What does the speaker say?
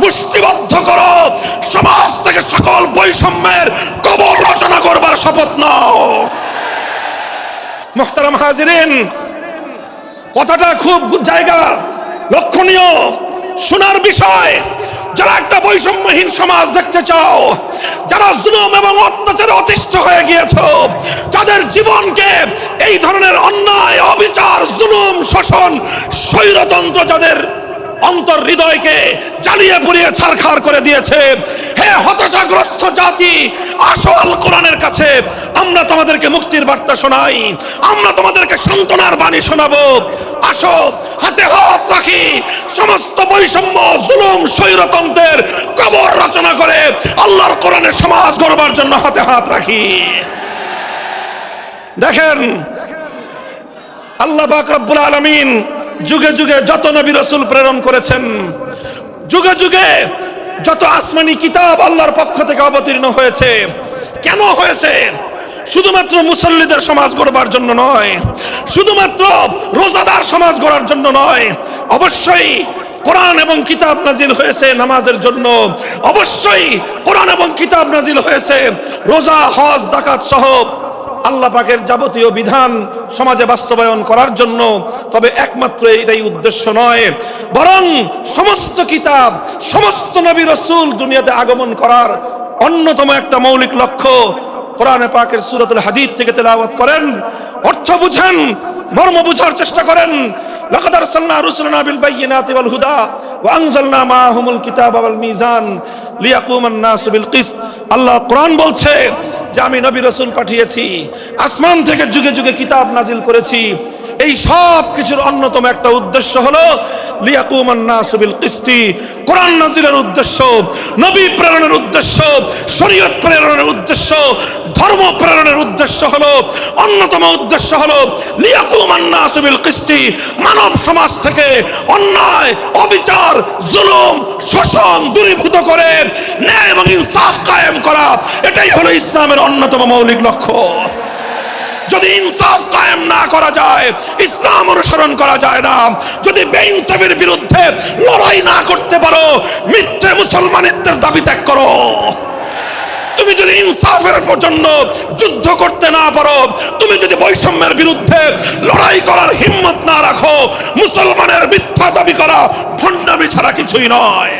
মুষ্টিবদ্ধ করো, সমাজ থেকে সকল বৈষম্যের কবর রচনা করবার শপথ নাও। মুহতারাম হাজিরিন, কথাটা খুব জায়গা লক্ষণীয়, শোনার বিষয়। যারা একটা বৈষম্যহীন সমাজ দেখতে চাও, যারা জুলুম এবং অত্যাচারে অতিষ্ঠ হয়ে গিয়েছো, যাদের জীবনকে এই ধরনের অন্যায়, অবিচার, জুলুম, শোষণ, স্বৈরতন্ত্র যাদের অন্তর হৃদয়কে জ্বালিয়ে পুড়িয়ে ছারখার করে দিয়েছে, হে হতাশাগ্রস্ত জাতি, আসো আল কোরআনের কাছে। আমরা তোমাদেরকে মুক্তির বার্তা শোনাই, আমরা তোমাদেরকে সান্ত্বনার বাণী শোনাবো। আসো, হাতে হাত রাখি, সমস্ত বৈষম্য, জুলুম, স্বৈরতন্ত্রের কবর রচনা করে আল্লাহর কোরআনের সমাজ গড়বার জন্য হাতে হাত রাখি। দেখেন, আল্লাহ পাক রব্বুল আলামিন যুগে যুগে যত নবী রাসূল প্রেরণ করেছেন, যুগে যুগে যত আসমানি কিতাব আল্লাহর পক্ষ থেকে অবতীর্ণ হয়েছে, কেন হয়েছে? শুধুমাত্র মুসল্লিদের সমাজ গড়বার জন্য নয়, শুধুমাত্র রোজাদার সমাজ গড়ার জন্য নয়। অবশ্যই কোরআন এবং কিতাব নাজিল হয়েছে নামাজের জন্য, অবশ্যই কোরআন এবং কিতাব নাজিল হয়েছে রোজা, হজ, যাকাত সহ আল্লাহ পাকের যাবতীয় বিধান সমাজে বাস্তবায়ন করার জন্য। তবে একমাত্র এটাই উদ্দেশ্য নয়, বরং সমস্ত কিতাব, সমস্ত নবী রাসূল দুনিয়াতে আগমন করার অন্যতম একটা মৌলিক লক্ষ্য। কোরআনে পাকের সূরাতুল হাদীদ থেকে তেলাওয়াত করেন, অর্থ বুঝেন, মর্ম বুঝার চেষ্টা করেন। লাকাদ আরসালনা রুসুলানা বিল বায়িনাতি ওয়াল হুদা ওয়া আনজালনা মাআহুমুল কিতাবা ওয়াল মিজান লিয়াকুমান নাসু বিল কিসত। আল্লাহ কোরআন বলছে যে আমি নবী রাসূল পাঠিয়েছি, আসমান থেকে যুগে যুগে কিতাব নাজিল করেছি। এই সব কিছুর অন্যতম একটা উদ্দেশ্য হলো লিয়াকুমান নাসু বিল কিসতি। কোরআন নাজিলের উদ্দেশ্য, নবী প্রেরণের উদ্দেশ্য, শরীয়ত প্রেরণের উদ্দেশ্য, ধর্ম প্রেরণের উদ্দেশ্য হলো, অন্যতম উদ্দেশ্য হলো লিয়াকুমান নাসু বিল কিসতি। মানব সমাজ থেকে অন্যায়, অবিচার, জুলুম, শোষণ দূরীভূত করে ন্যায় এবং ইনসাফ কায়েম করা, এটাই হলো ইসলামের অন্যতম মৌলিক লক্ষ্য। যদি ইনসাফ কায়েম না করা যায়, ইসলাম অনুসরণ করা যায় না। যদি বেইনসাফের বিরুদ্ধে লড়াই না করতে পারো, মিথ্যে মুসলমানিত্বের দাবি ত্যাগ করো। তুমি যদি ইনসাফের জন্য যুদ্ধ করতে না পারো, তুমি যদি বৈষম্যের বিরুদ্ধে লড়াই করার হিম্মত না রাখো, মুসলমানের মিথ্যা দাবি করা ভণ্ডামি ছাড়া কিছুই নয়।